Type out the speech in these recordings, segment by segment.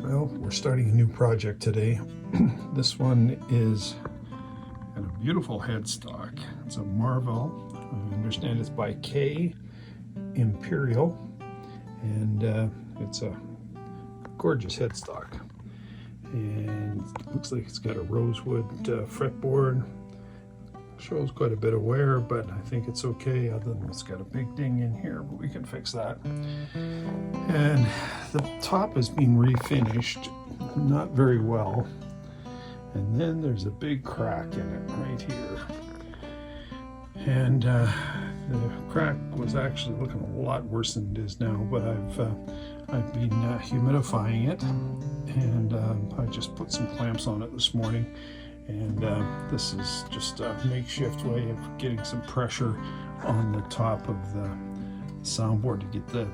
Well, we're starting a new project today. This one is got a beautiful headstock. It's a Marvell. I understand it's by K Imperial, and it's a gorgeous headstock. And it looks like it's got a rosewood fretboard. Shows quite a bit of wear, but I think it's okay, other than it's got a big ding in here, but we can fix that. And the top is being refinished, not very well. And then there's a big crack in it right here. And the crack was actually looking a lot worse than it is now, but I've been humidifying it, and I just put some clamps on it this morning. And this is just a makeshift way of getting some pressure on the top of the soundboard to get the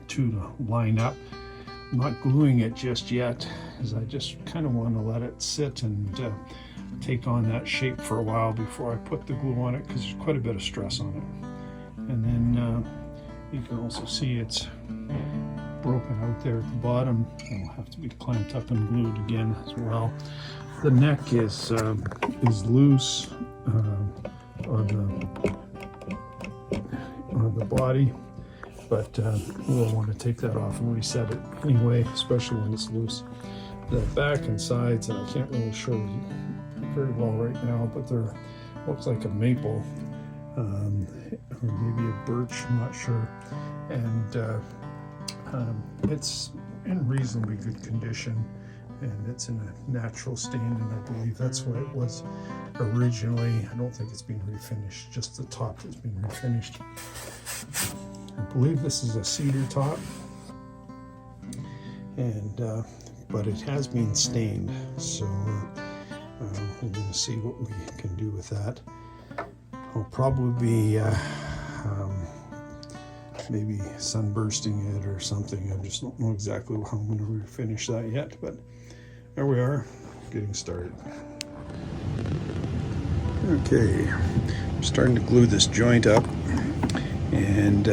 two to line up. I'm not gluing it just yet, because I just kind of want to let it sit and take on that shape for a while before I put the glue on it, because there's quite a bit of stress on it. And then you can also see it's broken out there at the bottom. It'll have to be clamped up and glued again as well. The neck is loose on the body, but we'll want to take that off and reset it anyway, especially when it's loose. The back and sides, and I can't really show you very well right now, but they're looks like a maple or maybe a birch, I'm not sure, and it's in reasonably good condition. And it's in a natural stain, and I believe that's what it was originally. I don't think it's been refinished, just the top has been refinished. I believe this is a cedar top, and but it has been stained, so we're going to see what we can do with that. I'll probably be maybe sunbursting it or something. I just don't know exactly how I'm going to refinish that yet, but there we are, getting started. Okay, I'm starting to glue this joint up, and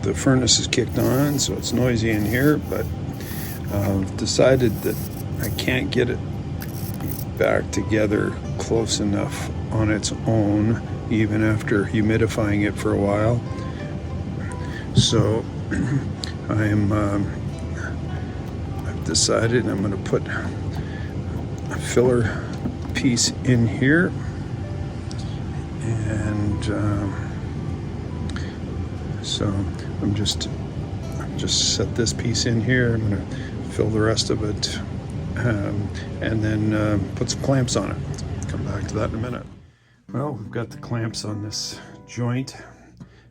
the furnace is kicked on, so it's noisy in here, but I've decided that I can't get it back together close enough on its own, even after humidifying it for a while. So I've decided I'm going to put a filler piece in here, and so I've just set this piece in here. I'm going to fill the rest of it, and then put some clamps on it. Come back to that in a minute. Well, we've got the clamps on this joint.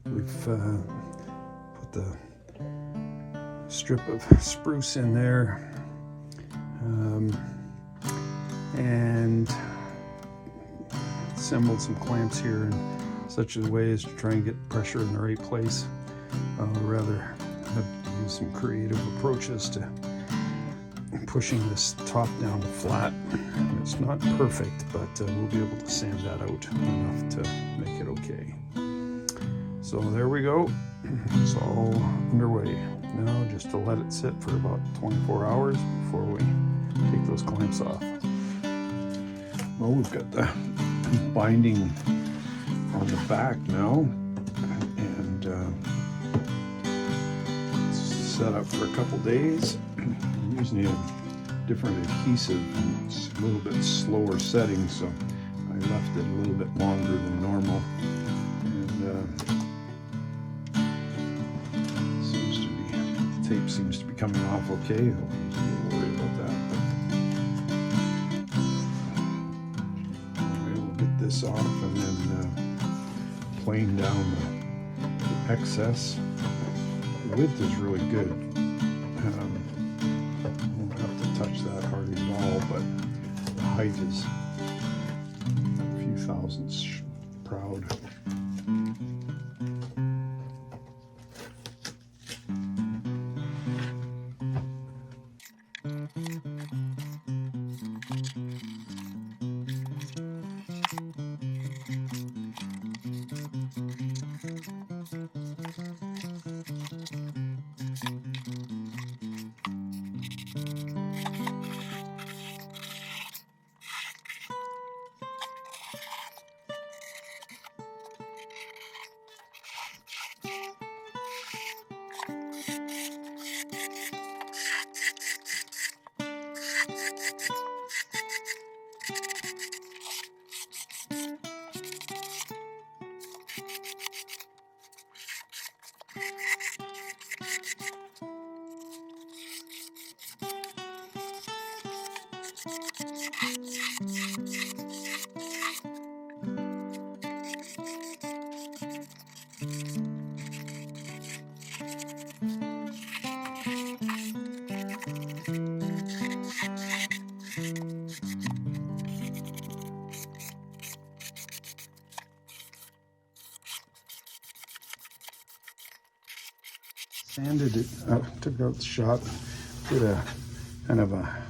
We've put the strip of spruce in there, and assembled some clamps here in such a way as to try and get pressure in the right place. I'd rather have to use some creative approaches to pushing this top down flat. It's not perfect, but we'll be able to sand that out enough to make it okay. So there we go. It's all underway. Now just to let it sit for about 24 hours before we take those clamps off. Well, we've got the binding on the back now, and it's set up for a couple days. I'm using a different adhesive, and it's a little bit slower setting, so I left it a little bit longer than normal. And tape seems to be coming off okay. I was a little worried about that. But anyway, we'll get this off and then plane down the excess. The width is really good. Won't have to touch that hardly at all, but the height is a few thousandths proud. Sanded it out, took out the shop, put a kind of a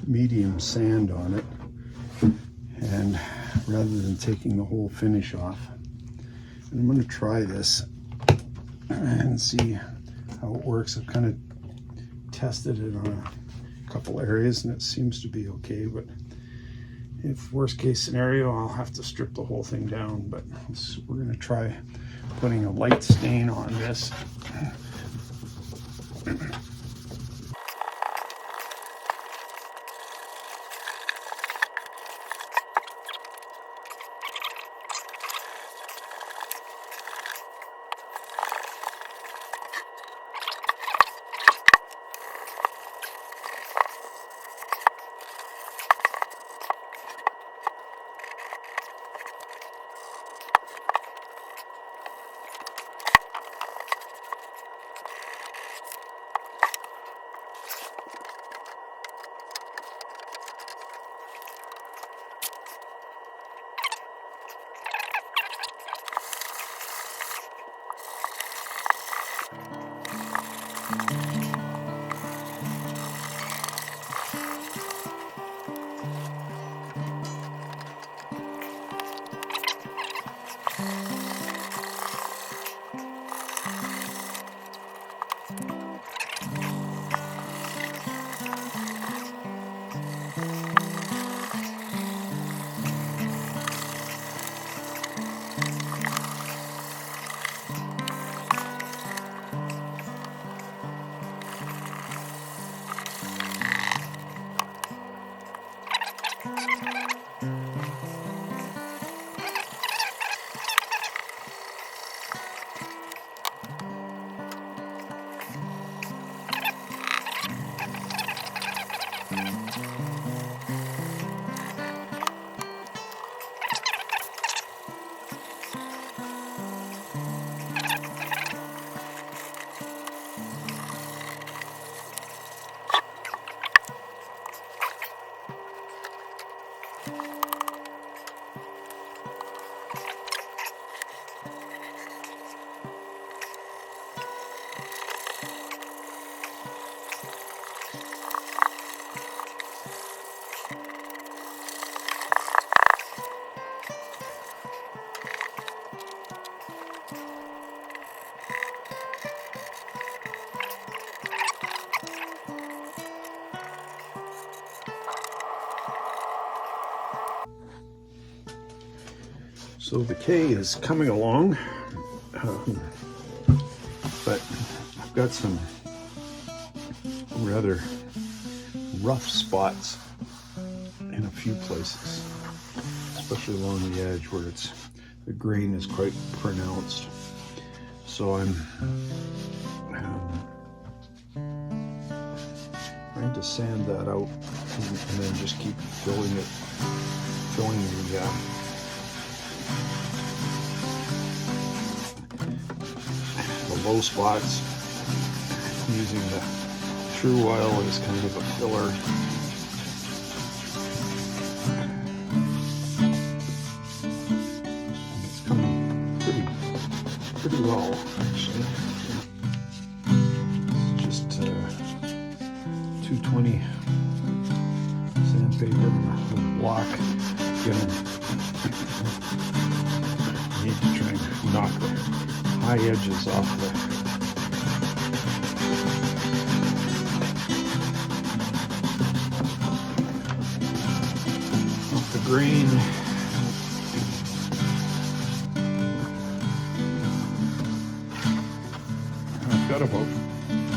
medium sand on it, and rather than taking the whole finish off. And I'm going to try this and see how it works. I've kind of tested it on a couple areas and it seems to be okay, but if worst case scenario, I'll have to strip the whole thing down. But we're going to try putting a light stain on this. So the K is coming along, but I've got some rather rough spots in a few places, especially along the edge where the grain is quite pronounced. So I'm trying to sand that out and then just keep filling the low spots, using the true oil as kind of a filler. It's coming pretty well, actually. Just 220 sandpaper and a block. Again, need to try and knock the high edges off the grain. I've got about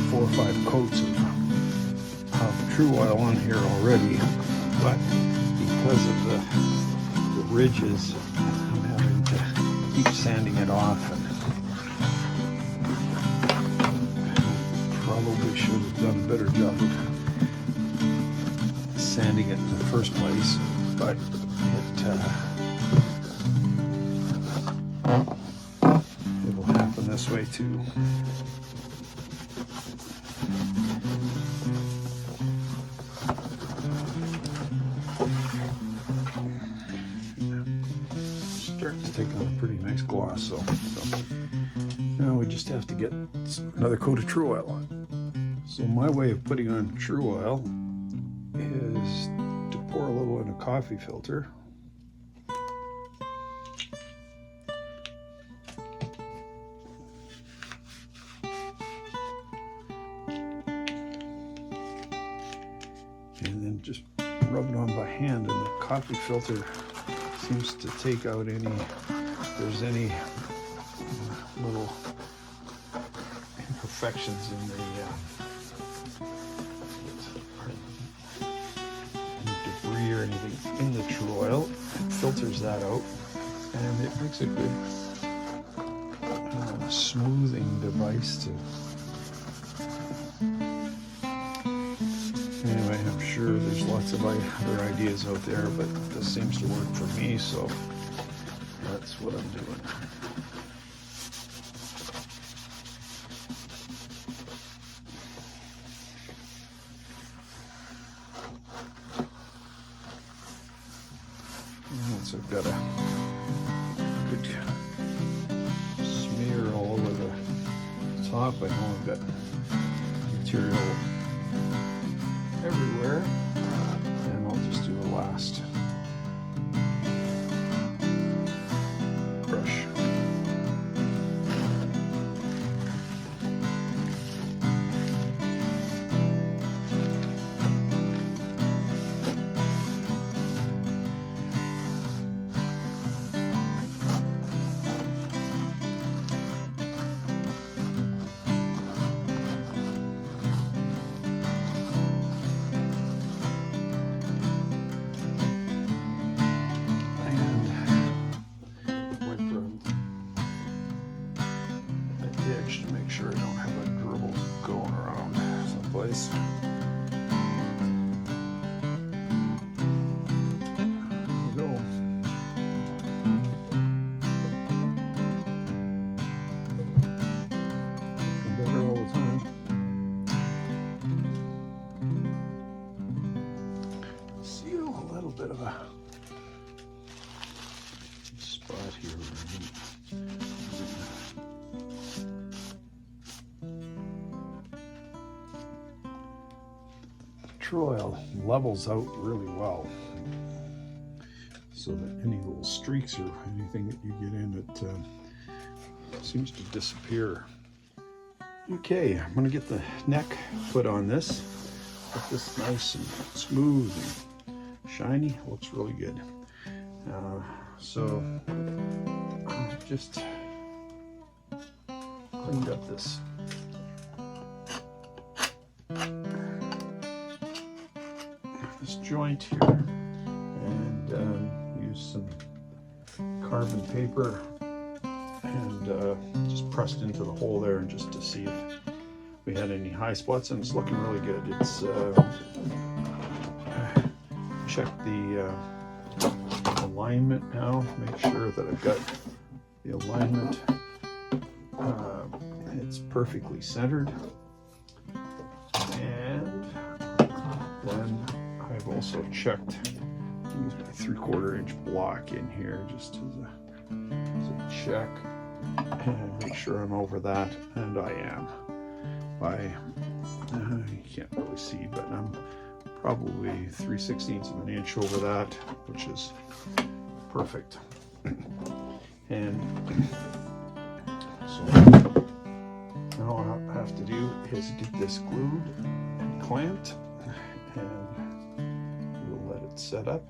4 or 5 coats of true oil on here already, but because of the ridges, I'm having to keep sanding it off, and probably should have done a better job of sanding it in the first place, but it will happen this way too. Starting to take on a pretty nice gloss, so now we just have to get another coat of True Oil on. So my way of putting on True Oil is to pour a little in a coffee filter. And then just rub it on by hand, and the coffee filter seems to take out any, if there's any little imperfections in the debris or anything in the True Oil. It filters that out, and it makes a good smoothing device to. Anyway, I'm sure there's lots of other ideas out there, but this seems to work for me, so that's what I'm doing. So I've got a good smear all over the top. I know I've got material everywhere, and I'll just do the last brush. To make sure I don't have a dribble going around someplace. There we go. Looking better all the time. See a little bit of a spot here. True Oil levels out really well, so that any little streaks or anything that you get in it seems to disappear. Okay, I'm going to get the neck put on this. Get this nice and smooth and shiny. Looks really good. So I've just cleaned up this joint here, and use some carbon paper and just pressed into the hole there, and just to see if we had any high spots, and it's looking really good. It's check the alignment now, make sure that I've got the alignment, it's perfectly centered, and then I've also checked, use my 3/4 inch block in here just as a check, and make sure I'm over that, and I am. You can't really see, but I'm probably 3/16 of an inch over that, which is perfect. And so now all I have to do is get this glued and clamped, and we'll let it set up.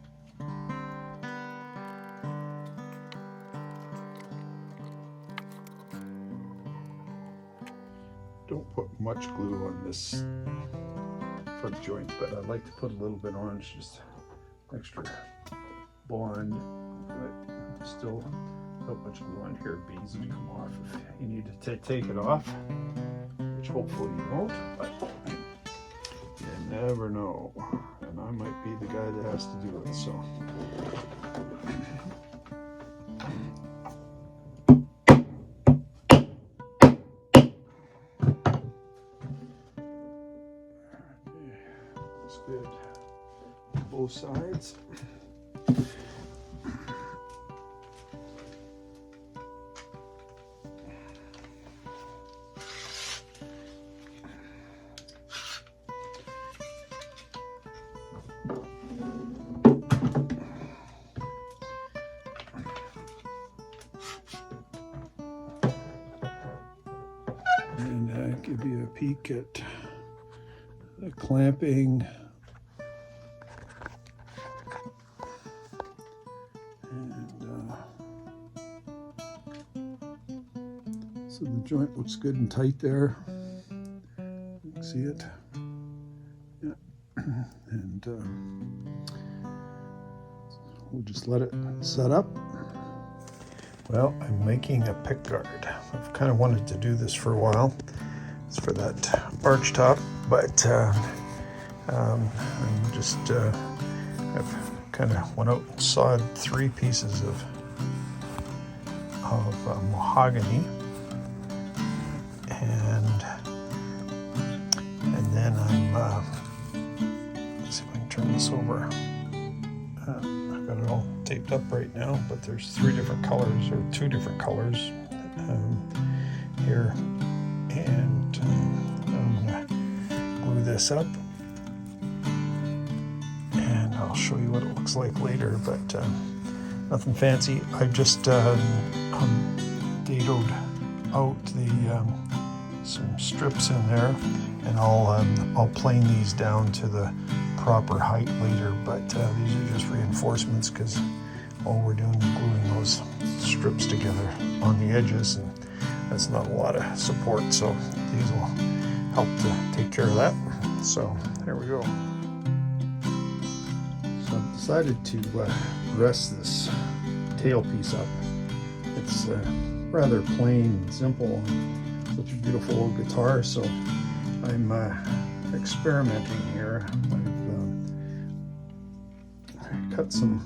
Don't put much glue on this front joint, but I like to put a little bit on, just extra bond, but still not much glue on here. It'd be easy to come off if you need to take it off, which hopefully you won't, but you never know, and I might be the guy that has to do it. So that's good, both sides. give you a peek at the clamping. And so the joint looks good and tight there. You can see it. Yeah. And we'll just let it set up. Well, I'm making a pick guard. I've kind of wanted to do this for a while. It's for that Archtop, but I'm just I've kind of went out and sawed 3 pieces of mahogany, and then I'm let's see if I can turn this over. I've got it all taped up right now, but there's 3 different colors, or 2 different colors here, and I'm gonna glue this up, and I'll show you what it looks like later, but nothing fancy. I've just dadoed out the some strips in there, and I'll plane these down to the proper height later, but these are just reinforcements because all we're doing is gluing those strips together on the edges, and that's not a lot of support, so these will help to take care of that. So there we go. So I've decided to rest this tail piece up. It's rather plain and simple on such a beautiful old guitar, so I'm experimenting here. I've cut some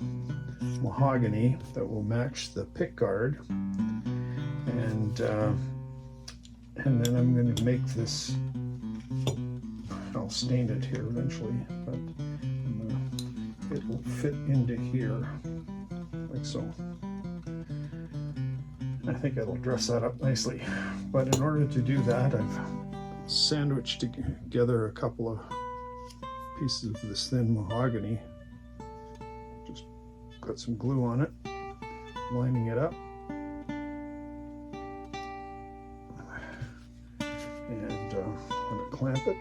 mahogany that will match the pick guard, and then I'm going to make this. I'll stain it here eventually, but it will fit into here like so. I think it'll dress that up nicely, but in order to do that, I've sandwiched together a couple of pieces of this thin mahogany. Just got some glue on it, lining it up, and I'm going to clamp it.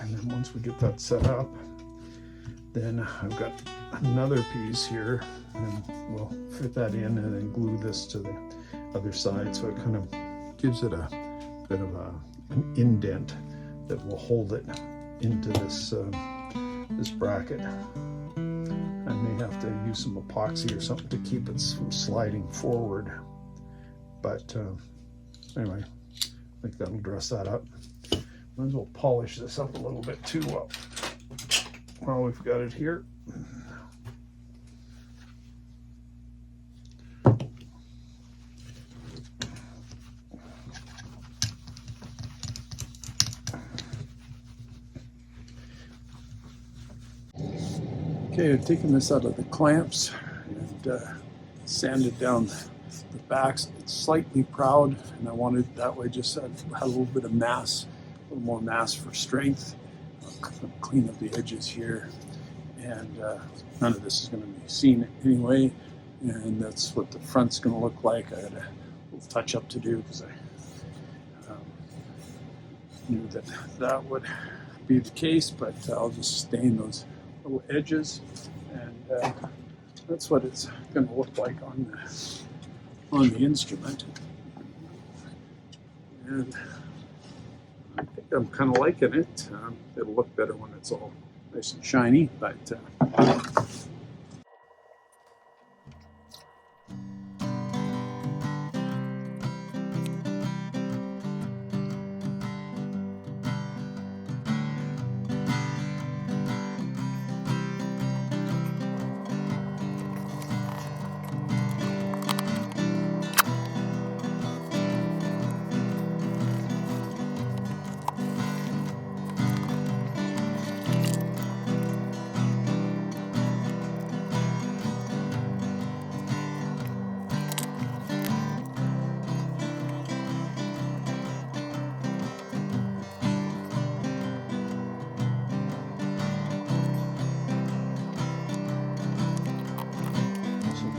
And then once we get that set up, then I've got another piece here, and we'll fit that in and then glue this to the other side, so it kind of gives it a bit of an indent that will hold it into this this bracket. I may have to use some epoxy or something to keep it from sliding forward, but anyway, I think that'll dress that up. Might as well polish this up a little bit too while we've got it here. Okay, I've taken this out of the clamps and sanded down the backs. It's slightly proud, and I wanted that way just had a little bit of mass, a little more mass for strength. I'll clean up the edges here, and none of this is going to be seen anyway, and that's what the front's going to look like. I had a little touch up to do because I knew that that would be the case, but I'll just stain those little edges, and that's what it's going to look like on the instrument. And I think I'm kind of liking it. It'll look better when it's all nice and shiny, but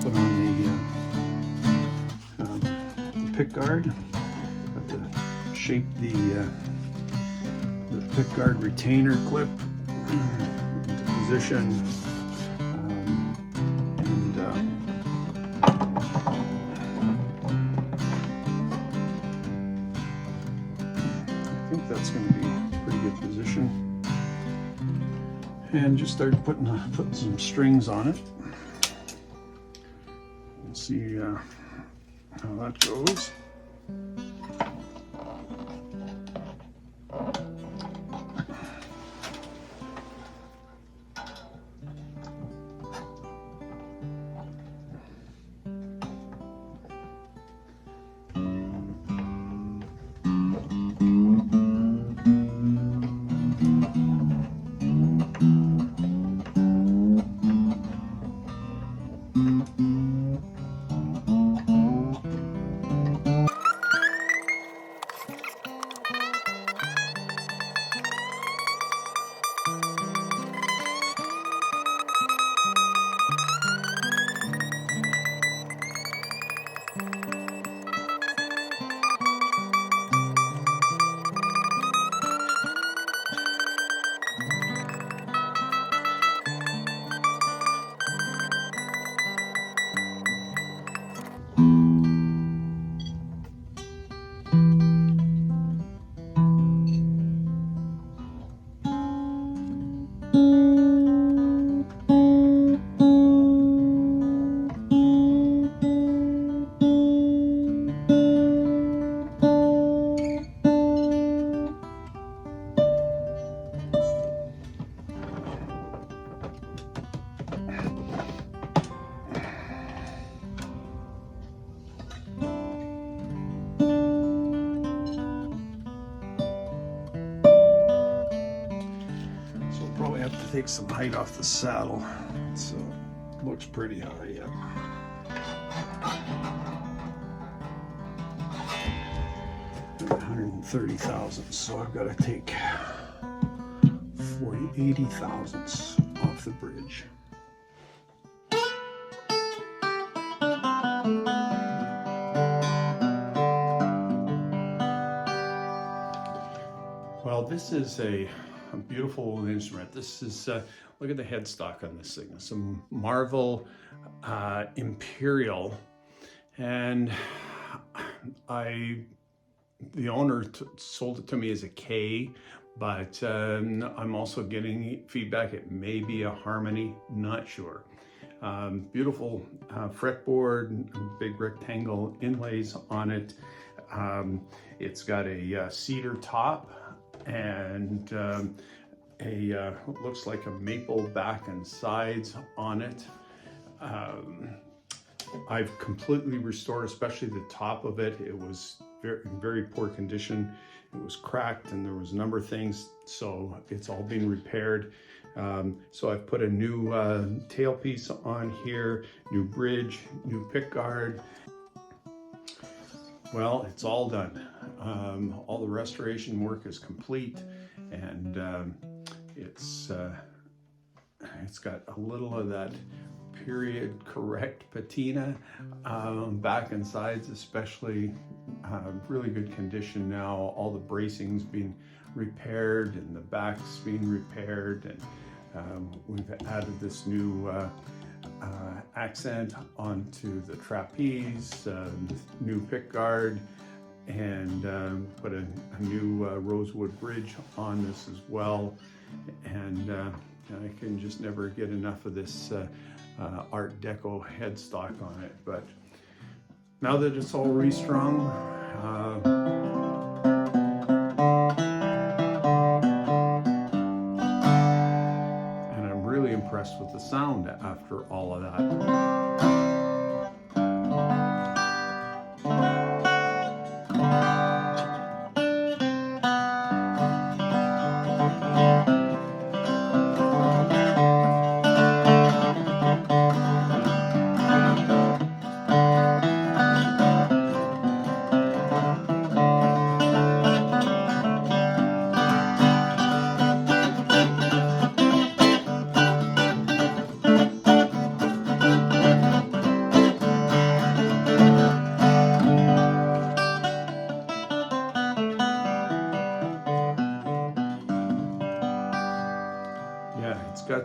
put on the pick guard. Got to shape the pick guard retainer clip into position. I think that's going to be a pretty good position. And just started putting some strings on it. We'll see how that goes. Have to take some height off the saddle, so it looks pretty high yet. $130 thousandths, so I've got to take 80 thousandths off the bridge. Well, this is a beautiful instrument. This is, look at the headstock on this thing. Some Marvel Imperial, and the owner sold it to me as a K, but I'm also getting feedback it may be a Harmony, not sure. Beautiful fretboard, big rectangle inlays on it. It's got a cedar top and looks like a maple back and sides on it. I've completely restored, especially the top of it. It was in very poor condition. It was cracked and there was a number of things, so it's all been repaired. So I've put a new tailpiece on here, new bridge, new pick guard. Well, it's all done. All the restoration work is complete, and it's got a little of that period correct patina, back and sides especially, really good condition now. All the bracing's been repaired and the back's been repaired, and we've added this new accent onto the trapeze, new pick guard, and put a new rosewood bridge on this as well. And I can just never get enough of this Art Deco headstock on it. But now that it's all restrung, and I'm really impressed with the sound after all of that.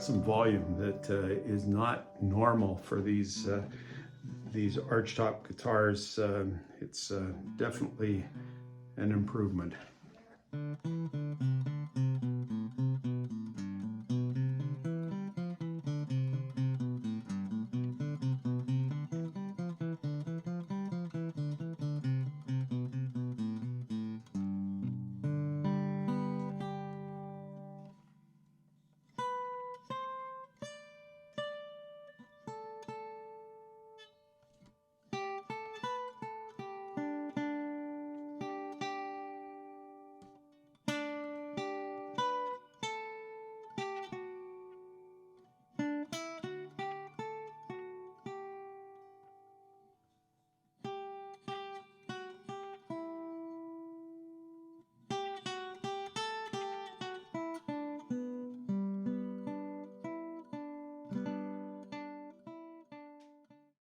got some volume that is not normal for these Archtop guitars. It's definitely an improvement.